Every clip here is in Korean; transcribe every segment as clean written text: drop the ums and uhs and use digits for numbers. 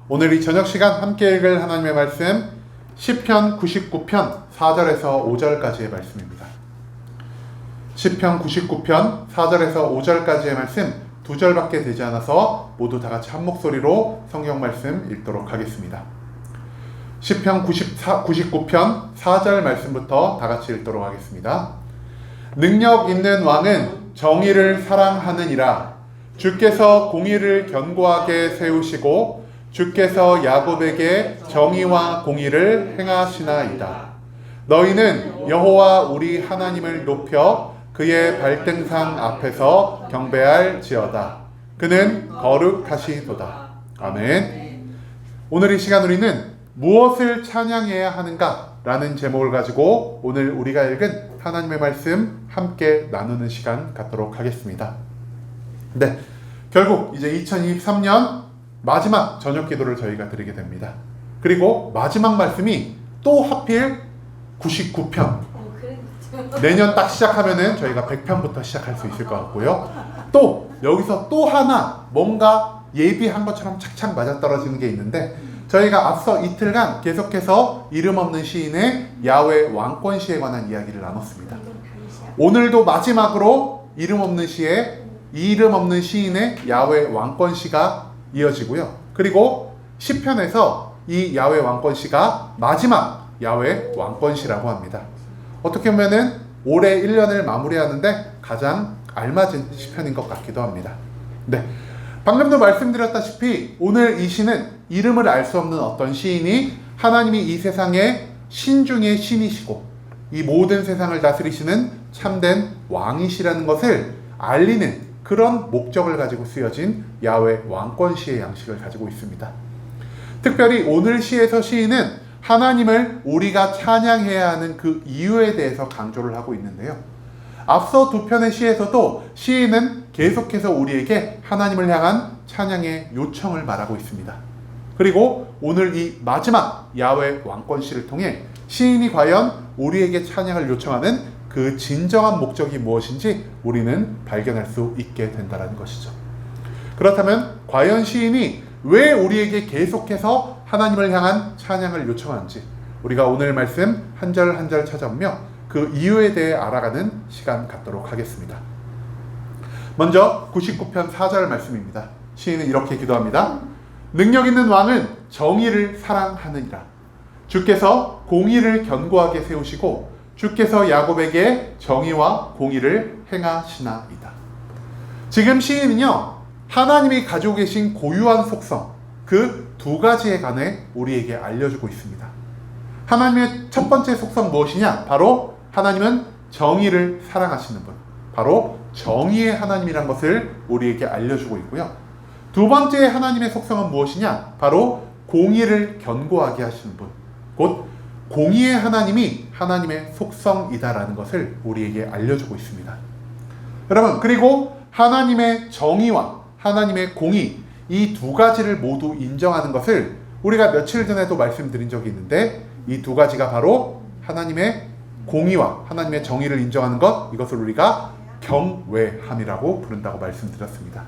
오늘 이 저녁 시간 함께 읽을 하나님의 말씀 시편 99편 4절에서 5절까지의 말씀입니다. 시편 99편 4절에서 5절까지의 말씀 2절밖에 되지 않아서 모두 다 같이 한 목소리로 성경 말씀 읽도록 하겠습니다. 시편 99편 4절 말씀부터 다 같이 읽도록 하겠습니다. 능력 있는 왕은 정의를 사랑하느니라. 주께서 공의를 견고하게 세우시고 주께서 야곱에게 정의와 공의를 행하시나이다. 너희는 여호와 우리 하나님을 높여 그의 발등상 앞에서 경배할지어다. 그는 거룩하시도다. 아멘. 오늘 이 시간 우리는 무엇을 찬양해야 하는가? 라는 제목을 가지고 오늘 우리가 읽은 하나님의 말씀 함께 나누는 시간 갖도록 하겠습니다. 네, 결국 이제 2023년 마지막 저녁 기도를 저희가 드리게 됩니다. 그리고 마지막 말씀이 또 하필 99편. 내년 딱 시작하면은 저희가 100편부터 시작할 수 있을 것 같고요. 또 여기서 또 하나 뭔가 예비한 것처럼 착착 맞아떨어지는 게 있는데, 저희가 앞서 이틀간 계속해서 이름 없는 시인의 야훼 왕권 시에 관한 이야기를 나눴습니다. 오늘도 마지막으로 이름 없는 시인의 야훼 왕권 시가 이어지고요. 그리고 시편에서 이 야훼 왕권 시가 마지막 야훼 왕권 시라고 합니다. 어떻게 보면은 올해 1년을 마무리하는데 가장 알맞은 시편인 것 같기도 합니다. 네, 방금도 말씀드렸다시피 오늘 이 시는 이름을 알 수 없는 어떤 시인이 하나님이 이 세상의 신 중의 신이시고 이 모든 세상을 다스리시는 참된 왕이시라는 것을 알리는 그런 목적을 가지고 쓰여진 야훼 왕권 시의 양식을 가지고 있습니다. 특별히 오늘 시에서 시인은 하나님을 우리가 찬양해야 하는 그 이유에 대해서 강조를 하고 있는데요. 앞서 두 편의 시에서도 시인은 계속해서 우리에게 하나님을 향한 찬양의 요청을 말하고 있습니다. 그리고 오늘 이 마지막 야훼 왕권 시를 통해 시인이 과연 우리에게 찬양을 요청하는 그 진정한 목적이 무엇인지 우리는 발견할 수 있게 된다는 것이죠. 그렇다면 과연 시인이 왜 우리에게 계속해서 하나님을 향한 찬양을 요청하는지 우리가 오늘 말씀 한 절 한 절 찾아보며 그 이유에 대해 알아가는 시간 갖도록 하겠습니다. 먼저 99편 4절 말씀입니다. 시인은 이렇게 기도합니다. 능력 있는 왕은 정의를 사랑하느니라. 주께서 공의를 견고하게 세우시고 주께서 야곱에게 정의와 공의를 행하시나이다. 지금 시인은요, 하나님이 가지고 계신 고유한 속성, 그 두 가지에 관해 우리에게 알려주고 있습니다. 하나님의 첫 번째 속성 무엇이냐? 바로 하나님은 정의를 사랑하시는 분, 바로 정의의 하나님이란 것을 우리에게 알려주고 있고요. 두 번째 하나님의 속성은 무엇이냐? 바로 공의를 견고하게 하시는 분, 곧 공의의 하나님이 하나님의 속성이다라는 것을 우리에게 알려주고 있습니다. 여러분, 그리고 하나님의 정의와 하나님의 공의, 이 두 가지를 모두 인정하는 것을 우리가 며칠 전에도 말씀드린 적이 있는데, 이 두 가지가 바로 하나님의 공의와 하나님의 정의를 인정하는 것, 이것을 우리가 경외함이라고 부른다고 말씀드렸습니다.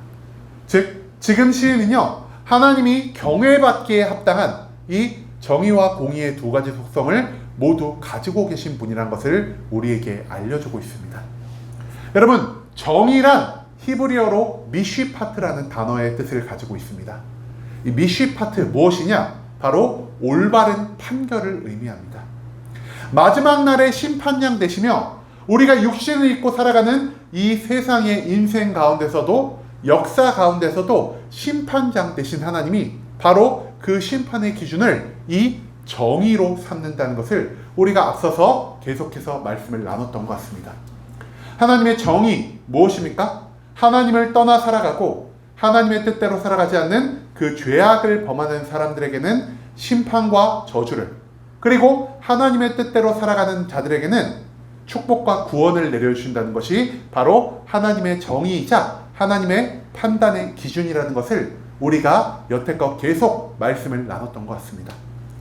즉, 지금 시인은요, 하나님이 경외받기에 합당한 이 정의와 공의의 두 가지 속성을 모두 가지고 계신 분이란 것을 우리에게 알려주고 있습니다. 여러분, 정의란 히브리어로 미쉬파트라는 단어의 뜻을 가지고 있습니다. 이 미쉬파트 무엇이냐? 바로 올바른 판결을 의미합니다. 마지막 날의 심판양 되시며 우리가 육신을 입고 살아가는 이 세상의 인생 가운데서도, 역사 가운데서도 심판장 되신 하나님이 바로 그 심판의 기준을 이 정의로 삼는다는 것을 우리가 앞서서 계속해서 말씀을 나눴던 것 같습니다. 하나님의 정의 무엇입니까? 하나님을 떠나 살아가고 하나님의 뜻대로 살아가지 않는 그 죄악을 범하는 사람들에게는 심판과 저주를, 그리고 하나님의 뜻대로 살아가는 자들에게는 축복과 구원을 내려주신다는 것이 바로 하나님의 정의이자 하나님의 판단의 기준이라는 것을 우리가 여태껏 계속 말씀을 나눴던 것 같습니다.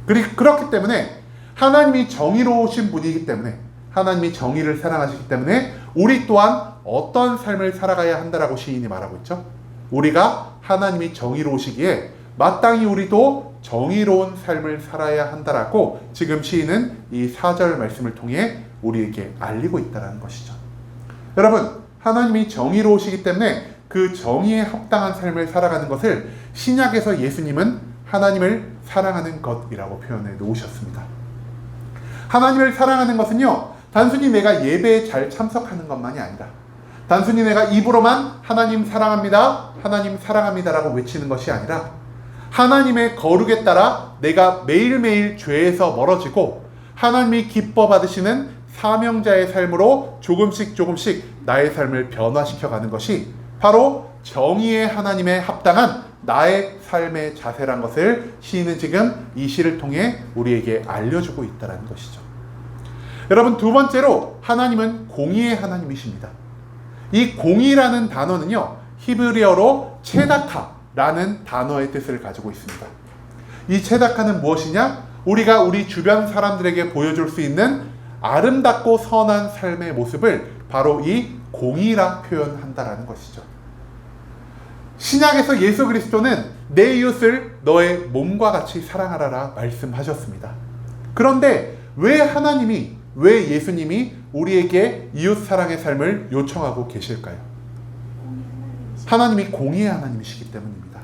그렇기 때문에 하나님이 정의로우신 분이기 때문에, 하나님이 정의를 사랑하시기 때문에 우리 또한 어떤 삶을 살아가야 한다라고 시인이 말하고 있죠. 우리가 하나님이 정의로우시기에 마땅히 우리도 정의로운 삶을 살아야 한다라고 지금 시인은 이 4절 말씀을 통해 우리에게 알리고 있다는 것이죠. 여러분, 하나님이 정의로우시기 때문에 그 정의에 합당한 삶을 살아가는 것을 신약에서 예수님은 하나님을 사랑하는 것이라고 표현해 놓으셨습니다. 하나님을 사랑하는 것은요, 단순히 내가 예배에 잘 참석하는 것만이 아니라 단순히 내가 입으로만 하나님 사랑합니다, 하나님 사랑합니다라고 외치는 것이 아니라 하나님의 거룩에 따라 내가 매일매일 죄에서 멀어지고 하나님이 기뻐 받으시는 사명자의 삶으로 조금씩 나의 삶을 변화시켜가는 것이 바로 정의의 하나님에 합당한 나의 삶의 자세란 것을 시인은 지금 이 시를 통해 우리에게 알려주고 있다는 것이죠. 여러분, 두 번째로 하나님은 공의의 하나님이십니다. 이 공의라는 단어는요, 히브리어로 체다카라는 단어의 뜻을 가지고 있습니다. 이 체다카는 무엇이냐? 우리가 우리 주변 사람들에게 보여줄 수 있는 아름답고 선한 삶의 모습을 바로 이 공의라 표현한다라는 것이죠. 신약에서 예수 그리스도는 내 이웃을 너의 몸과 같이 사랑하라라 말씀하셨습니다. 그런데 왜 예수님이 우리에게 이웃 사랑의 삶을 요청하고 계실까요? 하나님이 공의의 하나님이시기 때문입니다.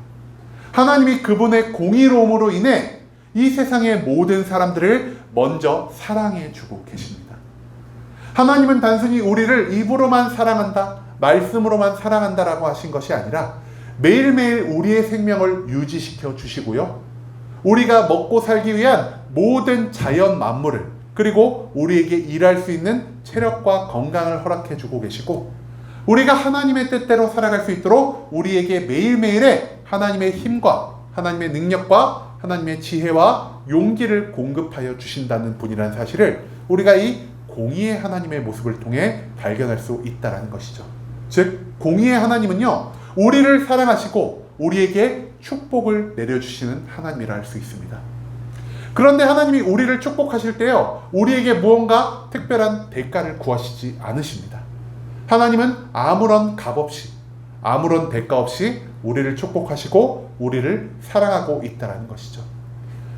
하나님이 그분의 공의로움으로 인해 이 세상의 모든 사람들을 먼저 사랑해 주고 계십니다. 하나님은 단순히 우리를 입으로만 사랑한다, 말씀으로만 사랑한다라고 하신 것이 아니라 매일매일 우리의 생명을 유지시켜 주시고요, 우리가 먹고 살기 위한 모든 자연 만물을, 그리고 우리에게 일할 수 있는 체력과 건강을 허락해 주고 계시고, 우리가 하나님의 뜻대로 살아갈 수 있도록 우리에게 매일매일의 하나님의 힘과 하나님의 능력과 하나님의 지혜와 용기를 공급하여 주신다는 분이라는 사실을 우리가 이 공의의 하나님의 모습을 통해 발견할 수 있다는 것이죠. 즉, 공의의 하나님은요, 우리를 사랑하시고 우리에게 축복을 내려주시는 하나님이라 할 수 있습니다. 그런데 하나님이 우리를 축복하실 때요, 우리에게 무언가 특별한 대가를 구하시지 않으십니다. 하나님은 아무런 값 없이, 아무런 대가 없이 우리를 축복하시고 우리를 사랑하고 있다는 것이죠.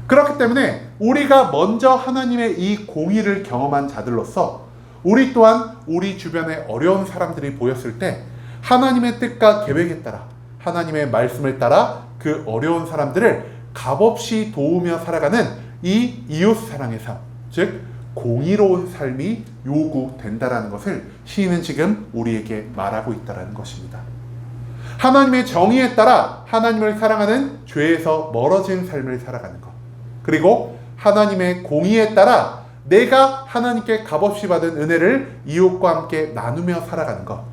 그렇기 때문에 우리가 먼저 하나님의 이 공의를 경험한 자들로서 우리 또한 우리 주변에 어려운 사람들이 보였을 때 하나님의 뜻과 계획에 따라, 하나님의 말씀을 따라 그 어려운 사람들을 값없이 도우며 살아가는 이 이웃 사랑의 삶, 즉 공의로운 삶이 요구된다라는 것을 시인은 지금 우리에게 말하고 있다는 것입니다. 하나님의 정의에 따라 하나님을 사랑하는 죄에서 멀어진 삶을 살아가는 것, 그리고 하나님의 공의에 따라 내가 하나님께 값없이 받은 은혜를 이웃과 함께 나누며 살아가는 것,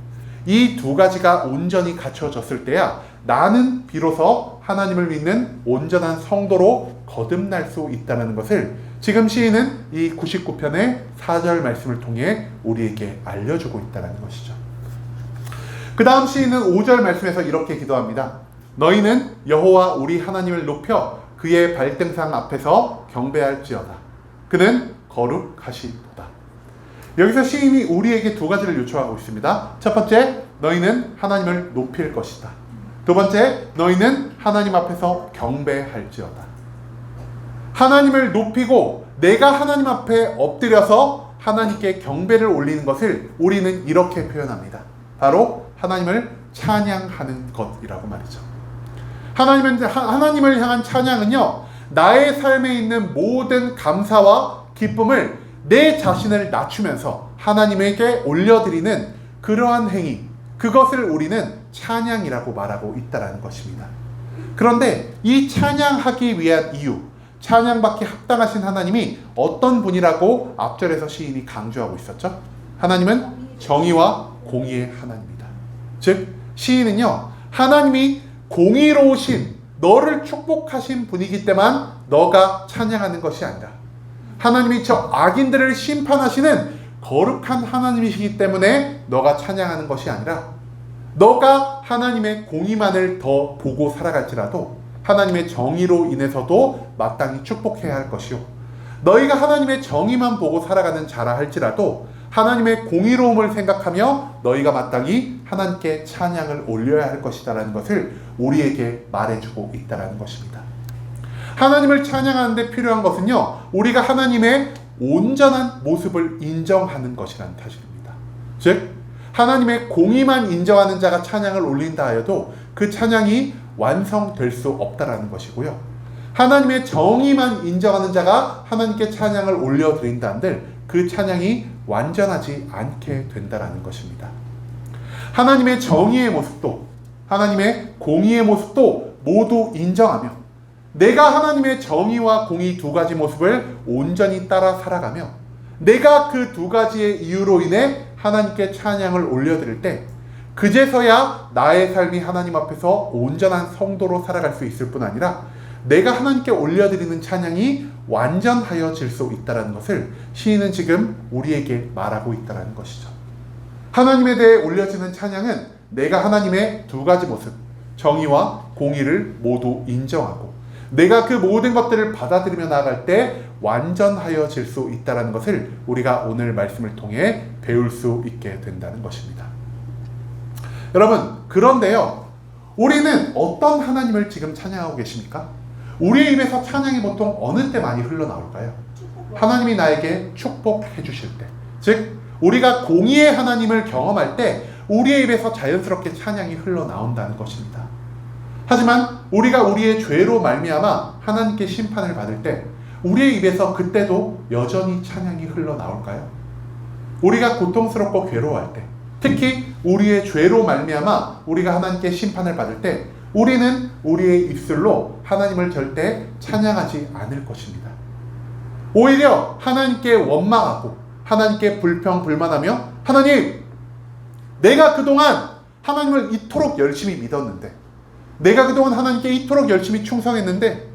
이 두 가지가 온전히 갖춰졌을 때야 나는 비로소 하나님을 믿는 온전한 성도로 거듭날 수 있다는 것을 지금 시인은 이 99편의 4절 말씀을 통해 우리에게 알려주고 있다는 것이죠. 그 다음 시인은 5절 말씀에서 이렇게 기도합니다. 너희는 여호와 우리 하나님을 높여 그의 발등상 앞에서 경배할지어다. 그는 거룩하시도다. 여기서 시인이 우리에게 두 가지를 요청하고 있습니다. 첫 번째, 너희는 하나님을 높일 것이다. 두 번째, 너희는 하나님 앞에서 경배할지어다. 하나님을 높이고 내가 하나님 앞에 엎드려서 하나님께 경배를 올리는 것을 우리는 이렇게 표현합니다. 바로 하나님을 찬양하는 것이라고 말이죠. 하나님을 향한 찬양은요, 나의 삶에 있는 모든 감사와 기쁨을 내 자신을 낮추면서 하나님에게 올려드리는 그러한 행위, 그것을 우리는 찬양이라고 말하고 있다는 것입니다. 그런데 이 찬양하기 위한 이유, 찬양받기 합당하신 하나님이 어떤 분이라고 앞절에서 시인이 강조하고 있었죠? 하나님은 정의와 공의의 하나님입니다. 즉, 시인은요, 하나님이 공의로우신 너를 축복하신 분이기 때문에 너가 찬양하는 것이 아니라 하나님이 저 악인들을 심판하시는 거룩한 하나님이시기 때문에 너가 찬양하는 것이 아니라 너가 하나님의 공의만을 더 보고 살아갈지라도 하나님의 정의로 인해서도 마땅히 축복해야 할 것이요, 너희가 하나님의 정의만 보고 살아가는 자라 할지라도 하나님의 공의로움을 생각하며 너희가 마땅히 하나님께 찬양을 올려야 할 것이다라는 것을 우리에게 말해주고 있다는 것입니다. 하나님을 찬양하는 데 필요한 것은요, 우리가 하나님의 온전한 모습을 인정하는 것이라는 사실입니다. 즉 하나님의 공의만 인정하는 자가 찬양을 올린다 하여도 그 찬양이 완성될 수 없다라는 것이고요, 하나님의 정의만 인정하는 자가 하나님께 찬양을 올려드린다 한들 그 찬양이 완전하지 않게 된다라는 것입니다. 하나님의 정의의 모습도 하나님의 공의의 모습도 모두 인정하며 내가 하나님의 정의와 공의 두 가지 모습을 온전히 따라 살아가며 내가 그 두 가지의 이유로 인해 하나님께 찬양을 올려드릴 때 그제서야 나의 삶이 하나님 앞에서 온전한 성도로 살아갈 수 있을 뿐 아니라 내가 하나님께 올려드리는 찬양이 완전하여질 수 있다는 것을 시인은 지금 우리에게 말하고 있다는 것이죠. 하나님에 대해 올려지는 찬양은 내가 하나님의 두 가지 모습, 정의와 공의를 모두 인정하고 내가 그 모든 것들을 받아들이며 나아갈 때 완전하여질 수 있다는 것을 우리가 오늘 말씀을 통해 배울 수 있게 된다는 것입니다. 여러분, 그런데요, 우리는 어떤 하나님을 지금 찬양하고 계십니까? 우리의 입에서 찬양이 보통 어느 때 많이 흘러나올까요? 하나님이 나에게 축복해 주실 때, 즉 우리가 공의의 하나님을 경험할 때 우리의 입에서 자연스럽게 찬양이 흘러나온다는 것입니다. 하지만 우리가 우리의 죄로 말미암아 하나님께 심판을 받을 때 우리의 입에서 그때도 여전히 찬양이 흘러나올까요? 우리가 고통스럽고 괴로워할 때, 특히 우리의 죄로 말미암아 우리가 하나님께 심판을 받을 때 우리는 우리의 입술로 하나님을 절대 찬양하지 않을 것입니다. 오히려 하나님께 원망하고 하나님께 불평불만하며 하나님, 내가 그동안 하나님을 이토록 열심히 믿었는데 내가 그동안 하나님께 이토록 열심히 충성했는데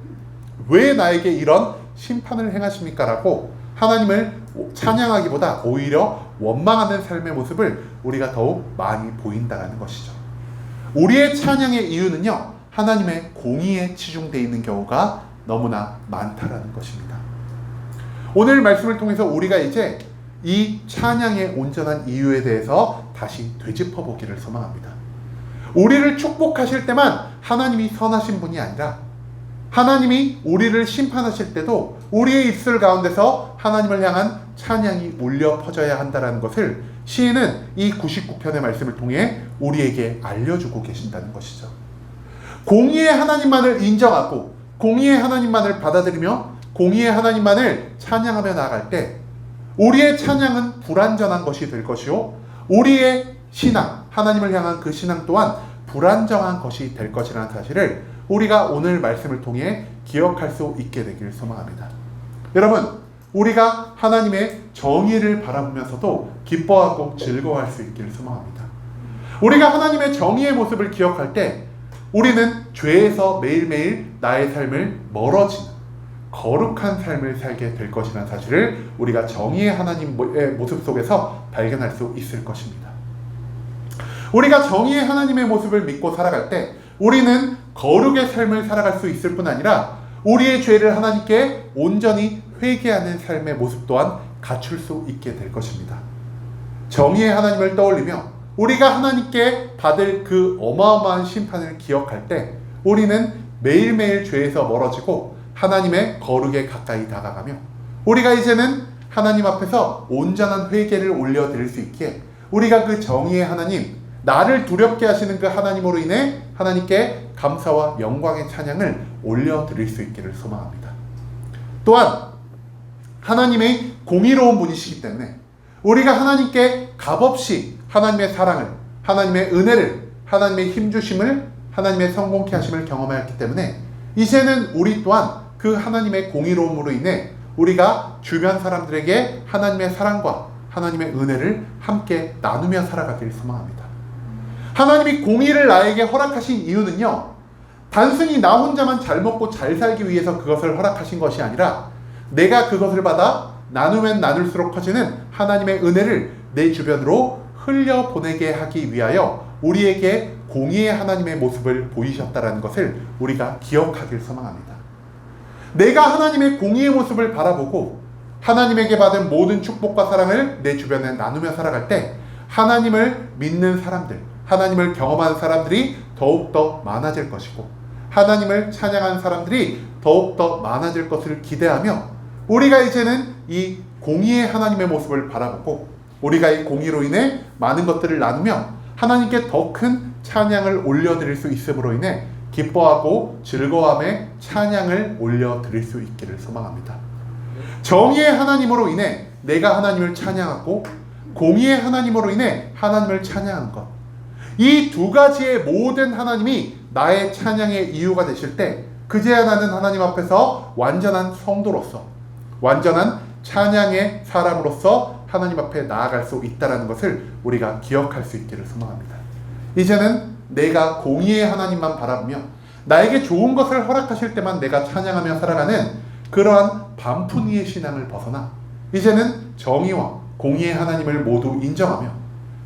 왜 나에게 이런 심판을 행하십니까? 라고 하나님을 찬양하기보다 오히려 원망하는 삶의 모습을 우리가 더욱 많이 보인다는 것이죠. 우리의 찬양의 이유는요, 하나님의 공의에 치중되어 있는 경우가 너무나 많다라는 것입니다. 오늘 말씀을 통해서 우리가 이제 이 찬양의 온전한 이유에 대해서 다시 되짚어 보기를 소망합니다. 우리를 축복하실 때만 하나님이 선하신 분이 아니라 하나님이 우리를 심판하실 때도 우리의 입술 가운데서 하나님을 향한 찬양이 울려 퍼져야 한다는 것을 시인은 이 99편의 말씀을 통해 우리에게 알려주고 계신다는 것이죠. 공의의 하나님만을 인정하고 공의의 하나님만을 받아들이며 공의의 하나님만을 찬양하며 나아갈 때 우리의 찬양은 불완전한 것이 될 것이요, 우리의 신앙, 하나님을 향한 그 신앙 또한 불안정한 것이 될 것이라는 사실을 우리가 오늘 말씀을 통해 기억할 수 있게 되길 소망합니다. 여러분, 우리가 하나님의 정의를 바라보면서도 기뻐하고 즐거워할 수 있기를 소망합니다. 우리가 하나님의 정의의 모습을 기억할 때 우리는 죄에서 매일매일 나의 삶을 멀어지는 거룩한 삶을 살게 될 것이라는 사실을 우리가 정의의 하나님의 모습 속에서 발견할 수 있을 것입니다. 우리가 정의의 하나님의 모습을 믿고 살아갈 때 우리는 거룩의 삶을 살아갈 수 있을 뿐 아니라 우리의 죄를 하나님께 온전히 회개하는 삶의 모습 또한 갖출 수 있게 될 것입니다. 정의의 하나님을 떠올리며 우리가 하나님께 받을 그 어마어마한 심판을 기억할 때 우리는 매일매일 죄에서 멀어지고 하나님의 거룩에 가까이 다가가며 우리가 이제는 하나님 앞에서 온전한 회개를 올려드릴 수 있기에 우리가 그 정의의 하나님, 나를 두렵게 하시는 그 하나님으로 인해 하나님께 감사와 영광의 찬양을 올려드릴 수 있기를 소망합니다. 또한 하나님의 공의로운 분이시기 때문에 우리가 하나님께 값없이 하나님의 사랑을, 하나님의 은혜를, 하나님의 힘주심을, 하나님의 성공케 하심을 경험하였기 때문에 이제는 우리 또한 그 하나님의 공의로움으로 인해 우리가 주변 사람들에게 하나님의 사랑과 하나님의 은혜를 함께 나누며 살아가길 소망합니다. 하나님이 공의를 나에게 허락하신 이유는요, 단순히 나 혼자만 잘 먹고 잘 살기 위해서 그것을 허락하신 것이 아니라 내가 그것을 받아 나누면 나눌수록 커지는 하나님의 은혜를 내 주변으로 흘려보내게 하기 위하여 우리에게 공의의 하나님의 모습을 보이셨다는 것을 우리가 기억하길 소망합니다. 내가 하나님의 공의의 모습을 바라보고 하나님에게 받은 모든 축복과 사랑을 내 주변에 나누며 살아갈 때 하나님을 믿는 사람들, 하나님을 경험한 사람들이 더욱더 많아질 것이고 하나님을 찬양한 사람들이 더욱더 많아질 것을 기대하며 우리가 이제는 이 공의의 하나님의 모습을 바라보고 우리가 이 공의로 인해 많은 것들을 나누며 하나님께 더 큰 찬양을 올려드릴 수 있음으로 인해 기뻐하고 즐거워함에 찬양을 올려드릴 수 있기를 소망합니다. 정의의 하나님으로 인해 내가 하나님을 찬양하고 공의의 하나님으로 인해 하나님을 찬양하는 것, 이 두 가지의 모든 하나님이 나의 찬양의 이유가 되실 때 그제야 나는 하나님 앞에서 완전한 성도로서 완전한 찬양의 사람으로서 하나님 앞에 나아갈 수 있다는 것을 우리가 기억할 수 있기를 소망합니다. 이제는 내가 공의의 하나님만 바라보며 나에게 좋은 것을 허락하실 때만 내가 찬양하며 살아가는 그러한 반푼이의 신앙을 벗어나 이제는 정의와 공의의 하나님을 모두 인정하며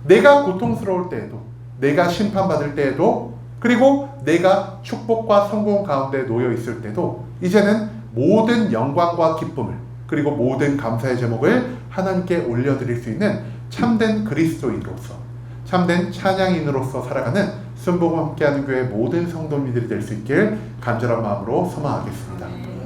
내가 고통스러울 때에도 내가 심판받을 때에도 그리고 내가 축복과 성공 가운데 놓여 있을 때도 이제는 모든 영광과 기쁨을 그리고 모든 감사의 제목을 하나님께 올려드릴 수 있는 참된 그리스도인으로서 참된 찬양인으로서 살아가는 순복음 함께하는 교회 모든 성도님들이 될 수 있길 간절한 마음으로 소망하겠습니다.